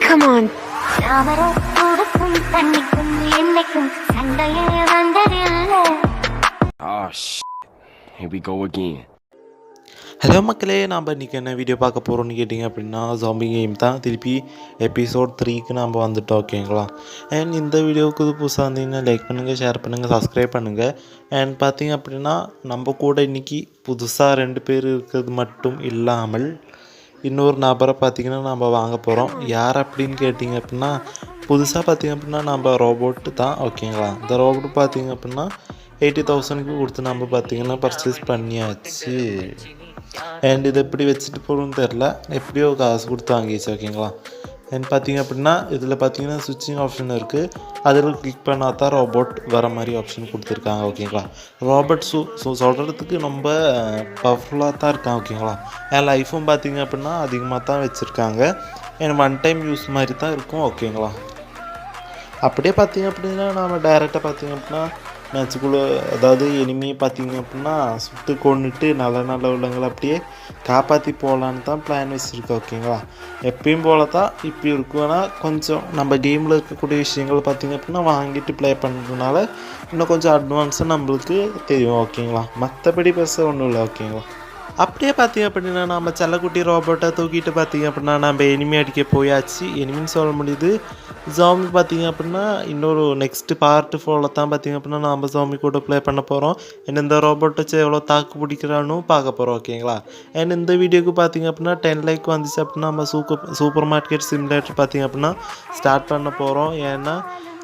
Come on. Oh shit. Here we go again. Hello மக்களே, நாம் இன்றைக்கி என்ன வீடியோ பார்க்க போகிறோன்னு கேட்டிங்க அப்படின்னா ஜாம்பி கேம் தான். திருப்பி எபிசோட் 3க்கு நாம் வந்துட்டோம், ஓகேங்களா. அண்ட் இந்த வீடியோவுக்கு புதுசாக இருந்தீங்கன்னா லைக் பண்ணுங்கள், ஷேர் பண்ணுங்கள், சப்ஸ்கிரைப் பண்ணுங்கள். அண்ட் பார்த்திங்க அப்படின்னா நம்ம கூட இன்றைக்கி புதுசாக 2 பேர் இருக்கிறது மட்டும் இல்லாமல் இன்னொரு நபரை பார்த்திங்கன்னா நம்ம வாங்க போகிறோம். யார் அப்படின்னு கேட்டிங்க அப்படின்னா புதுசாக பார்த்திங்க அப்படின்னா நம்ம ரோபோட்டு தான், ஓகேங்களா. இந்த ரோபோட் பார்த்திங்க அப்படின்னா 80,000க்கு கொடுத்து நம்ம பார்த்திங்கன்னா பர்ச்சேஸ் பண்ணியாச்சு. அண்ட் இதை எப்படி வச்சுட்டு போகணுன்னு தெரில, எப்படியோ காசு கொடுத்து வாங்கிடுச்சு, ஓகேங்களா. அண்ட் பார்த்திங்க அப்படின்னா இதில் பார்த்திங்கன்னா ஸ்விட்சிங் ஆப்ஷன் இருக்குது. அதில் கிளிக் பண்ணால் தான் ரோபோட் வர மாதிரி ஆப்ஷன் கொடுத்துருக்காங்க, ஓகேங்களா. ரோபோட் சொல்கிறதுக்கு ரொம்ப பவர்ஃபுல்லாக தான் இருக்கான், ஓகேங்களா. என் லைஃப்பும் பார்த்திங்க அப்படின்னா அதிகமாக தான் வச்சுருக்காங்க. அண்ட் 1 டைம் யூஸ் மாதிரி தான் இருக்கும், ஓகேங்களா. அப்படியே பார்த்திங்க அப்படின்னா நம்ம டைரெக்டாக பார்த்திங்க அப்படின்னா மேட்சுக்குள்ளே, அதாவது எனிமையை பார்த்திங்க அப்படின்னா சுட்டு கொண்டுட்டு நல்ல உள்ளவங்களை அப்படியே காப்பாற்றி போகலான்னு தான் பிளான் வச்சுருக்கோம், ஓகேங்களா. எப்பயும் போல தான் இப்படி இருக்கும். ஆனால் கொஞ்சம் நம்ம கேமில் இருக்கக்கூடிய விஷயங்கள் பார்த்திங்க அப்படின்னா வாங்கிட்டு ப்ளே பண்ணுறதுனால இன்னும் கொஞ்சம் அட்வான்ஸாக நம்மளுக்கு தெரியும், ஓகேங்களா. மற்றபடி பேச ஒன்றும் இல்லை, ஓகேங்களா. அப்படியே பார்த்திங்க அப்படின்னா நம்ம செல்லக்குட்டி ரோபோட்டை தூக்கிட்டு பார்த்திங்க அப்படின்னா நம்ம எனிமி அடிக்க போயாச்சு. எனிமின்னு சொல்ல முடியுது. ஜாம்பி பார்த்திங்க அப்படின்னா இன்னொரு நெக்ஸ்ட்டு பார்ட் 4ல் தான் பார்த்திங்க அப்படின்னா நம்ம ஜாம்பி கூட ப்ளே பண்ண போகிறோம். அண்ட் இந்த ரோபோட்டை எவ்வளோ தாக்கு பிடிக்கிறான்னு பார்க்க போகிறோம், ஓகேங்களா. அண்ட் இந்த வீடியோக்கு பார்த்திங்க அப்படின்னா 10 லைக் வந்துச்சு அப்படின்னா நம்ம சூப்பர் மார்க்கெட் சிமுலேட்டர் பார்த்திங்க அப்படின்னா ஸ்டார்ட் பண்ண போகிறோம். ஏன்னா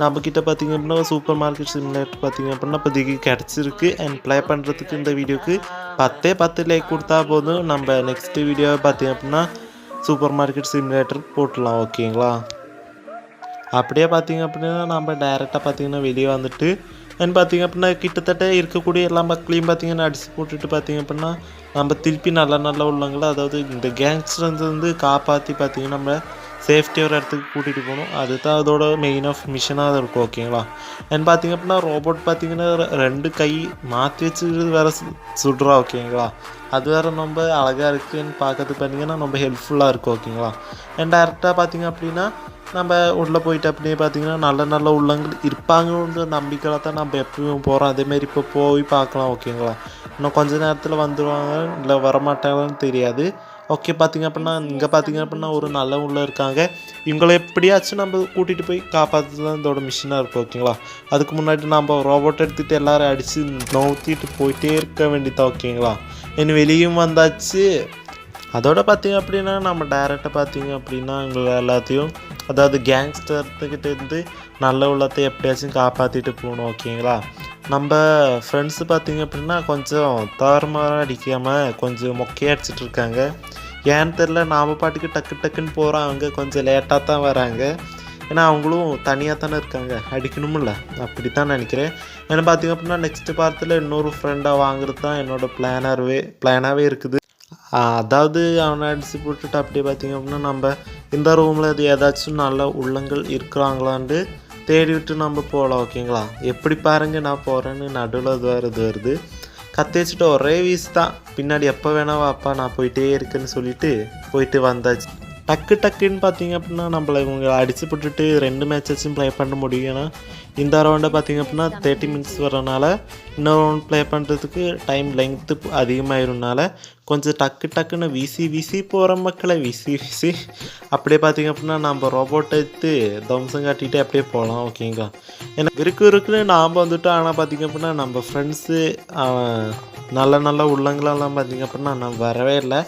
நம்மக்கிட்ட பார்த்திங்க அப்படின்னா சூப்பர் மார்க்கெட் சிமுலேட்டர் பார்த்திங்க அப்படின்னா இப்போதைக்கு கிடச்சிருக்கு. அண்ட் ப்ளே பண்ணுறதுக்கு இந்த வீடியோக்கு 10 லைக் கொடுத்தா போதும். நம்ம நெக்ஸ்ட்டு வீடியோவை பார்த்திங்க அப்படின்னா சூப்பர் மார்க்கெட் சிமுலேட்டர் போட்டுடலாம், ஓகேங்களா. அப்படியே பார்த்திங்க அப்படின்னா நம்ம டைரெக்டாக பார்த்திங்கன்னா வெளியே வந்துட்டு அண்ட் பார்த்திங்க அப்படின்னா கிட்டத்தட்ட இருக்கக்கூடிய எல்லா மக்களையும் பார்த்திங்கன்னா அடித்து போட்டுட்டு பார்த்திங்க அப்படின்னா நம்ம திருப்பி நல்ல உள்ளவங்கள, அதாவது இந்த கேங்ஸ்டர்ஸ் வந்து காப்பாற்றி பார்த்திங்கன்னா நம்ம சேஃப்டியாக ஒரு இடத்துக்கு கூட்டிகிட்டு போகணும். அதுதான் அதோட மெயின் ஆஃப் மிஷனாக இருக்கும், ஓகேங்களா. அண்ட் பார்த்திங்க அப்படின்னா ரோபோட் பார்த்திங்கன்னா 2 கை மாற்றி வச்சுக்கிறது வேறு சுடுறா, ஓகேங்களா. அது வேறு ரொம்ப அழகாக இருக்குதுன்னு பார்க்கறதுக்கு பார்த்திங்கன்னா ரொம்ப ஹெல்ப்ஃபுல்லாக இருக்கும், ஓகேங்களா. அண்ட் டேரெக்டாக பார்த்திங்க அப்படின்னா நம்ம உள்ளே போயிட்டு அப்படியே பார்த்திங்கன்னா நல்ல உள்ளங்கள் இருப்பாங்கன்ற நம்பிக்கையில் தான் நம்ம எப்பவும் போகிறோம். அதேமாரி இப்போ போய் பார்க்கலாம், ஓகேங்களா. இன்னும் கொஞ்சம் நேரத்தில் வந்துடுவாங்க இல்லை வரமாட்டாங்கன்னு தெரியாது, ஓகே. பார்த்திங்க அப்படின்னா இங்கே பார்த்திங்க அப்படின்னா ஒரு நல்ல உள்ள இருக்காங்க. இவங்களை எப்படியாச்சும் நம்ம கூட்டிகிட்டு போய் காப்பாற்று தான் இதோட மிஷினாக இருக்கும், ஓகேங்களா. அதுக்கு முன்னாடி நம்ம ரோபோட் எடுத்துகிட்டு எல்லோரும் அடித்து நோத்திட்டு போயிட்டே இருக்க வேண்டியதான், ஓகேங்களா. இனி வெளியும் வந்தாச்சு. அதோட பார்த்திங்க அப்படின்னா நம்ம டைரெக்டாக பார்த்திங்க அப்படின்னா எங்களை எல்லாத்தையும், அதாவது கேங்ஸ்டர்கிட்ட இருந்து நல்ல உள்ளத்தை எப்படியாச்சும் காப்பாற்றிட்டு போகணும், ஓகேங்களா. நம்ம ஃப்ரெண்ட்ஸு பார்த்திங்க அப்படின்னா கொஞ்சம் தாறுமாறாக அடிக்காமல் கொஞ்சம் மொக்கையாக அடிச்சிட்டு இருக்காங்க. ஏன்னு தெரில, நாம் பாட்டுக்கு டக்குன்னு போகிறோம், அவங்க கொஞ்சம் லேட்டாக தான் வராங்க. ஏன்னா அவங்களும் தனியாக தானே இருக்காங்க, அடிக்கணுமில்ல, அப்படி தான் நினைக்கிறேன். ஏன்னா பார்த்திங்க அப்படின்னா நெக்ஸ்ட்டு பார்த்தில் இன்னொரு ஃப்ரெண்டாக வாங்குறது தான் என்னோடய பிளானாகவே இருக்குது. அதாவது அவனை அடித்து போட்டுட்டு அப்படியே பார்த்திங்க அப்படின்னா நம்ம இந்த ரூமில் இது ஏதாச்சும் நல்ல உள்ளங்கள் இருக்கிறாங்களான்ட்டு தேடி விட்டு நம்ம போகலாம், ஓகேங்களா. எப்படி பாருங்கள், நான் போகிறேன்னு நடுவில் இது வருது. கத்தி வச்சுட்டு ஒரே வீஸ் தான், பின்னாடி எப்போ வேணா வாப்பா நான் போயிட்டே இருக்குன்னு சொல்லிட்டு போயிட்டு வந்தாச்சு. டக்குன்னு பார்த்திங்க அப்படின்னா நம்மளை இவங்க அடித்து போட்டுட்டு 2 மேட்சஸும் ப்ளே பண்ண முடியும். ஏன்னா இந்த ரவுண்டை பார்த்திங்க அப்படின்னா 30 மினிட்ஸ் வரனால இன்னொரு ரவுண்ட் ப்ளே பண்ணுறதுக்கு டைம் லெங்க்த்து அதிகமாகிடும்னால கொஞ்சம் டக்குன்னு வீசி போகிற மக்களை வீசி அப்படியே பார்த்திங்க அப்படின்னா நம்ம ரோபோட்டை எடுத்து தம்சம் காட்டிகிட்டே அப்படியே போகலாம், ஓகேங்களா. ஏன்னா இருக்குன்னு நாம் வந்துட்டோம். ஆனால் பார்த்திங்க அப்படின்னா நம்ம ஃப்ரெண்ட்ஸு நல்ல உள்ளங்களெல்லாம் பார்த்திங்க அப்படின்னா நான் வரவே இல்லை,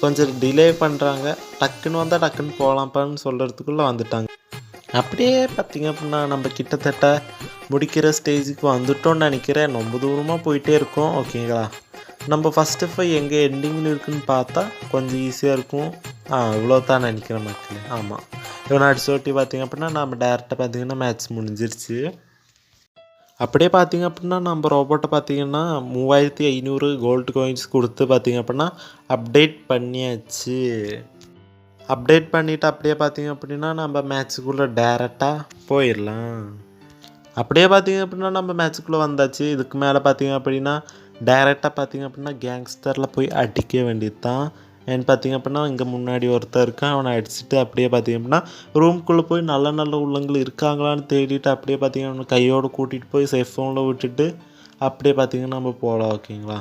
கொஞ்சம் டிலே பண்ணுறாங்க. டக்குன்னு வந்தால் டக்குன்னு போகலாம்ப்பான்னு சொல்கிறதுக்குள்ளே வந்துட்டாங்க. அப்படியே பார்த்திங்க அப்படின்னா நம்ம கிட்டத்தட்ட முடிக்கிற ஸ்டேஜுக்கு வந்துட்டோன்னு நினைக்கிறேன். ரொம்ப தூரமாக போயிட்டே இருக்கோம், ஓகேங்களா. நம்ம ஃபஸ்ட்டு எங்கே எண்டிங்கில் இருக்குதுன்னு பார்த்தா கொஞ்சம் ஈஸியாக இருக்கும். இவ்வளோ தான் நினைக்கிறேன் மக்களே. ஆமாம், இவனை அடிச்சு ஓட்டி பார்த்திங்க அப்படின்னா நம்ம டேரெக்டாக பார்த்திங்கன்னா மேட்ச் முடிஞ்சிருச்சு. அப்படியே பார்த்திங்க அப்படின்னா நம்ம ரோபோட்டை பார்த்திங்கன்னா 3500 கோல்டு காயின்ஸ் கொடுத்து பார்த்திங்க அப்படின்னா அப்டேட் பண்ணியாச்சு. அப்டேட் பண்ணிவிட்டு அப்படியே பார்த்திங்க அப்படின்னா நம்ம மேட்ச்சுக்குள்ளே டேரெக்டாக போயிடலாம். அப்படியே பார்த்திங்க அப்படின்னா நம்ம மேட்ச்சுக்குள்ளே வந்தாச்சு. இதுக்கு மேலே பார்த்திங்க அப்படின்னா டைரெக்டாக பார்த்திங்க அப்படின்னா கேங்ஸ்டரில் போய் அடிக்க வேண்டியது தான். அண்ட் பார்த்திங்க அப்படின்னா இங்கே முன்னாடி ஒருத்தர் இருக்கான், அவனை அடிச்சுட்டு அப்படியே பார்த்திங்க அப்படின்னா ரூம்குள்ளே போய் நல்ல நல்ல உள்ளங்கள் இருக்காங்களான்னு தேடிட்டு அப்படியே பார்த்திங்க அவனை கையோடு கூட்டிகிட்டு போய் சேஃப் ஃபோனில் விட்டுட்டு அப்படியே பார்த்திங்கன்னா நம்ம போகலாம். ஓகேங்களா.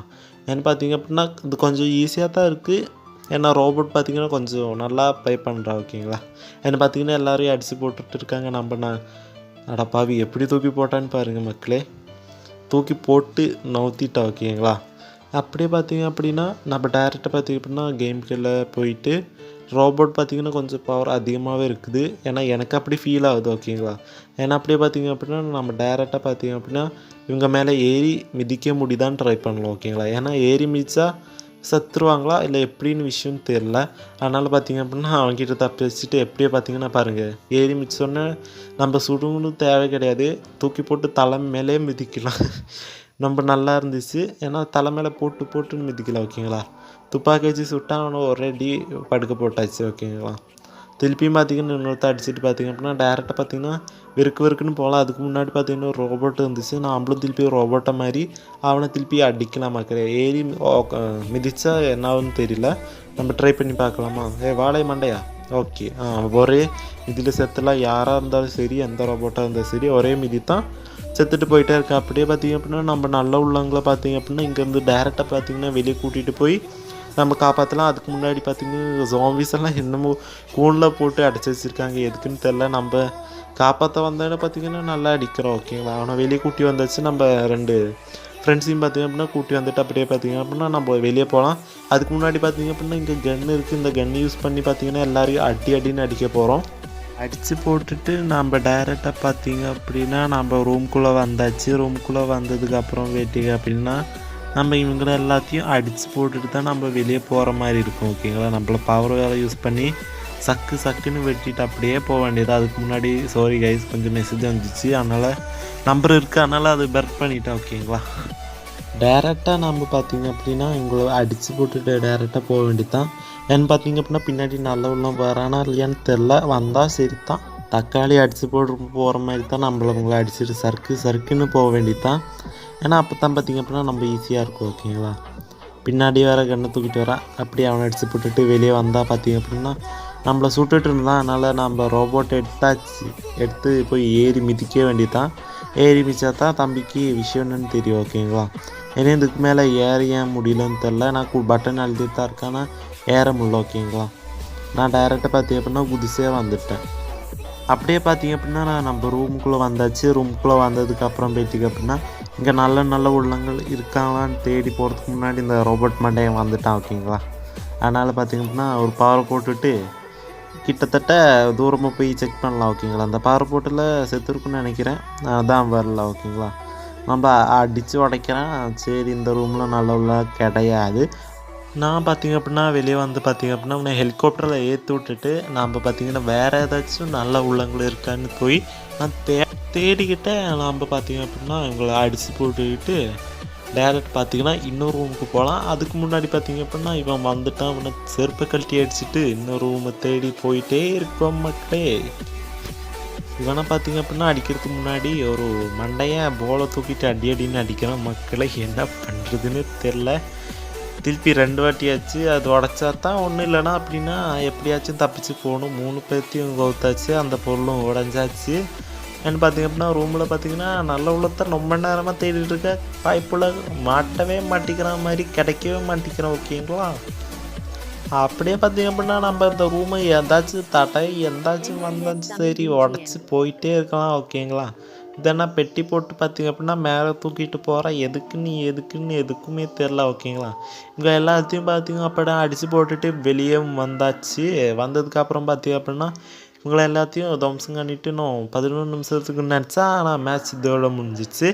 ஏன்னு பார்த்திங்க அப்படின்னா இது கொஞ்சம் ஈஸியாக தான் இருக்குது. ஏன்னா ரோபோட் பார்த்திங்கன்னா கொஞ்சம் நல்லா ப்ளே பண்ணுறா. ஓகேங்களா. ஏன்னு பார்த்திங்கன்னா எல்லோரையும் அடித்து போட்டுட்டு இருக்காங்க. நான் அடப்பாவி எப்படி தூக்கி போட்டான்னு பாருங்கள் மக்களே. தூக்கி போட்டு நவுத்திட்டா. ஓகேங்களா. அப்படியே பார்த்திங்க அப்படின்னா நம்ம டேரெக்டாக பார்த்திங்க அப்படின்னா கேம்குள்ளே போயிட்டு ரோபோட் பார்த்திங்கன்னா கொஞ்சம் பவர் அதிகமாகவே இருக்குது. ஏன்னா எனக்கு அப்படி ஃபீல் ஆகுது. ஓகேங்களா. ஏன்னா அப்படியே பார்த்திங்க அப்படின்னா நம்ம டேரெக்டாக பார்த்திங்க அப்படின்னா இவங்க மேலே ஏறி மிதிக்க முடியுதான்னு ட்ரை பண்ணலாம். ஓகேங்களா. ஏன்னா ஏறி மிதித்தா செத்துருவாங்களா இல்லை எப்படின்னு விஷயம் தெரில. அதனால் பார்த்திங்க அப்படின்னா அவங்ககிட்ட தப்பி வச்சுட்டு எப்படியே பார்த்திங்கன்னா பாருங்கள் ஏறி மிதிச்சோன்னே நம்ம சுடுங்கன்னு தேவை கிடையாது, தூக்கி போட்டு தலை மேலே மிதிக்கலாம். ரொம்ப நல்லா இருந்துச்சு. ஏன்னா தலை மேலே போட்டுன்னு மிதிக்கலாம். ஓகேங்களா. துப்பாக்கி வச்சு சுட்டா அவனை ஒரே அடி படுக்க போட்டாச்சு. ஓகேங்களா. திருப்பியும் பார்த்திங்கன்னா இன்னொருத்த அடிச்சுட்டு பார்த்திங்க அப்படின்னா டேரெக்டாக பார்த்திங்கன்னா வெறுக்குன்னு போகலாம். அதுக்கு முன்னாடி பார்த்திங்கன்னா ஒரு ரோபோட் இருந்துச்சு. நம்மளும் திருப்பி ரோபோட்டை மாதிரி அவனை திருப்பி அடிக்கலாம். மக்களே ஏறி மிதிச்சா என்ன ஆகுன்னு தெரியல, நம்ம ட்ரை பண்ணி பார்க்கலாமா. வாழை மண்டையா. ஓகே. ஒரே இதில் செத்துலாம் யாராக இருந்தாலும் சரி, எந்த ரோபோட்டாக இருந்தாலும் சரி, ஒரே மிதி தான் செத்துட்டு போயிட்டே இருக்கா. அப்படியே பார்த்திங்க அப்படின்னா நம்ம நல்ல உள்ளவங்கள பார்த்திங்க அப்படின்னா இங்கேருந்து டேரெக்டாக பார்த்திங்கன்னா வெளியே கூட்டிகிட்டு போய் நம்ம காப்பாற்றலாம். அதுக்கு முன்னாடி பார்த்திங்கன்னா ஜாம்பிஸ் எல்லாம் என்னமோ கூண்டில் போட்டு அடைச்சி வச்சுருக்காங்க, எதுக்குன்னு தெரில. நம்ம காப்பாற்ற வந்தோடனே பார்த்திங்கன்னா நல்லா அடிக்கிறோம். ஓகேங்களா. அவனை வெளியே கூட்டி வந்தாச்சு. நம்ம 2 ஃப்ரெண்ட்ஸையும் பார்த்திங்க அப்படின்னா கூட்டி வந்துட்டு அப்படியே பார்த்திங்க அப்படின்னா நம்ம வெளியே போகலாம். அதுக்கு முன்னாடி பார்த்திங்க அப்படின்னா இங்கே கன்று இருக்குது. இந்த கன்று யூஸ் பண்ணி பார்த்திங்கன்னா எல்லோரையும் அடின்னு அடிக்க போகிறோம். அடித்து போட்டுட்டு நம்ம டைரெக்டாக பார்த்திங்க அப்படின்னா நம்ம ரூம்குள்ளே வந்தாச்சு. ரூம்குள்ளே வந்ததுக்கப்புறம் வெட்டிங்க அப்படின்னா நம்ம இவங்கள எல்லாத்தையும் அடித்து போட்டுட்டு தான் நம்ம வெளியே போகிற மாதிரி இருக்கும். ஓகேங்களா. நம்மள பவர் வேலை யூஸ் பண்ணி சக்குன்னு வெட்டிட்டு அப்படியே போக வேண்டியது. அதுக்கு முன்னாடி சாரி கைஸ் கொஞ்சம் மெசேஜ் வந்துச்சு, அதனால் நம்பர் இருக்குது, அதனால் அது பெர்ட் பண்ணிட்டேன். ஓகேங்களா. டேரெக்டாக நம்ம பார்த்திங்க அப்படின்னா இவங்கள அடித்து போட்டுட்டு டேரெக்டாக போக வேண்டியது தான். ஏன்னு பார்த்திங்க அப்படின்னா பின்னாடி நல்ல உள்ளம் வரானா இல்லையான்னு தெரில, வந்தால் சரி தான். தக்காளி அடித்து போகிற மாதிரி தான் நம்மளவங்களை அடிச்சுட்டு சறுக்குன்னு போக வேண்டியது தான். ஏன்னா அப்போ தான் பார்த்திங்க அப்படின்னா நம்ம ஈஸியாக இருக்கும். ஓகேங்களா. பின்னாடி வேறு கண்ணை தூக்கிட்டு வரா. அப்படியே அவனை அடித்து போட்டுட்டு வெளியே வந்தால் பார்த்திங்க அப்படின்னா நம்மளை சுட்டுட்டு இருந்தான். அதனால் நம்ம ரோபோட் எடுத்து போய் ஏறி மிதிக்க வேண்டியது தான். ஏறி மிதிச்சா தான் தம்பிக்கு விஷயம் என்னன்னு தெரியும். ஓகேங்களா. ஏன்னா இதுக்கு மேலே ஏன் முடியலன்னு தெரில. நான் பட்டன் அழுத்திட்டு தான் இருக்கேன், ஆனால் ஏற முடியல. ஓகேங்களா. நான் டைரெக்டாக பார்த்திங்க அப்படின்னா குதிசே வந்துட்டேன். அப்படியே பார்த்திங்க அப்படின்னா நான் நம்ம ரூமுக்குள்ளே வந்தாச்சு. ரூமுக்குள்ளே வந்ததுக்கப்புறம் போயிட்டிங்க அப்படின்னா இங்கே நல்ல உள்ளங்கள் இருக்காங்களான்னு தேடி போகிறதுக்கு முன்னாடி இந்த ரோபோட் மண்டையன் வந்துட்டான். ஓகேங்களா. அதனால் பார்த்திங்க அப்படின்னா ஒரு பவர் போட்டுட்டு கிட்டத்தட்ட தூரமாக போய் செக் பண்ணலாம். ஓகேங்களா. அந்த பவர் போட்டில் செத்துருக்குன்னு நினைக்கிறேன், அதான் வரல. ஓகேங்களா. நம்ம அடித்து உடைக்கிறேன். சரி இந்த ரூமில் நல்ல உள்ள கிடையாது. நான் பார்த்திங்க அப்படின்னா வெளியே வந்து பார்த்திங்க அப்படின்னா உன்னை ஹெலிகாப்டரில் ஏற்றி விட்டுட்டு நம்ம பார்த்திங்கன்னா வேறு ஏதாச்சும் நல்ல உள்ளங்கள் இருக்கான்னு போய் நான் தேடிக்கிட்டேன். நம்ம பார்த்திங்க அப்படின்னா இவங்களை அடித்து போட்டுக்கிட்டு டேரெக்ட் பார்த்திங்கன்னா இன்னொரு ரூமுக்கு போகலாம். அதுக்கு முன்னாடி பார்த்திங்க அப்படின்னா இவன் வந்துட்டான். அவனை செருப்பை கழட்டி அடிச்சுட்டு இன்னொரு ரூமை தேடி போயிட்டே இருக்கோம் மக்களே. இவனை பார்த்திங்க அப்படின்னா அடிக்கிறதுக்கு முன்னாடி ஒரு மண்டையை போலை தூக்கிட்டு அடின்னு அடிக்கிறான். மக்களை என்ன பண்ணுறதுன்னு தெரில. திருப்பி 2 வாட்டியாச்சு. அது உடச்சா தான் ஒன்றும் இல்லைனா அப்படின்னா எப்படியாச்சும் தப்பிச்சு போகணும். 3 பேர்த்தையும் கவுத்தாச்சு. அந்த பொருளும் உடஞ்சாச்சு. ஏன்னு பார்த்திங்க அப்படின்னா ரூமில் பார்த்திங்கன்னா நல்ல உள்ளத்தை ரொம்ப நேரமாக தேடிட்டு இருக்க வாய்ப்புள்ள மாட்டவே மாட்டிக்கிற மாதிரி கிடைக்கவே மாட்டிக்கிறோம். ஓகேங்களா. அப்படியே பார்த்திங்க அப்படின்னா நம்ம இந்த ரூமை எந்தாச்சும் வந்தாச்சும் சரி உடச்சி போயிட்டே இருக்கலாம். ஓகேங்களா. இதென்னா பெட்டி போட்டு பார்த்திங்க அப்படின்னா மேலே தூக்கிட்டு போகிறேன். எதுக்குன்னு எதுக்குமே தெரில. ஓகேங்களா. இங்கே எல்லாத்தையும் பார்த்திங்க அப்படின்னா அடித்து போட்டுட்டு வெளியே வந்தாச்சு. வந்ததுக்கப்புறம் பார்த்திங்க அப்படின்னா இவங்களை எல்லாத்தையும் துவம்சம் பண்ணிட்டு இன்னும் 11 நிமிஷத்துக்கு நினச்சா ஆனால் மேட்ச் இதோட முடிஞ்சிச்சு.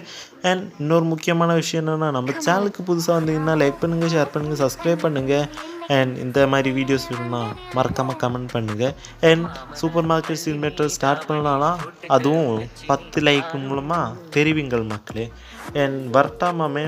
அண்ட் இன்னொரு முக்கியமான விஷயம் என்னென்னா நம்ம சேனலுக்கு புதுசாக வந்தீங்கன்னா லைக் பண்ணுங்கள், ஷேர் பண்ணுங்கள், சப்ஸ்கிரைப் பண்ணுங்கள். அண்ட் இந்த மாதிரி வீடியோஸ் வேணும்னா மறக்காமல் கமெண்ட் பண்ணுங்கள். அண்ட் சூப்பர் மார்க்கெட் சிலிமீட்டர் ஸ்டார்ட் பண்ணலாம், அதுவும் 10 லைக் மூலமாக தெரிவிங்கள் மக்களே. அண்ட் வரட்டாமாமே.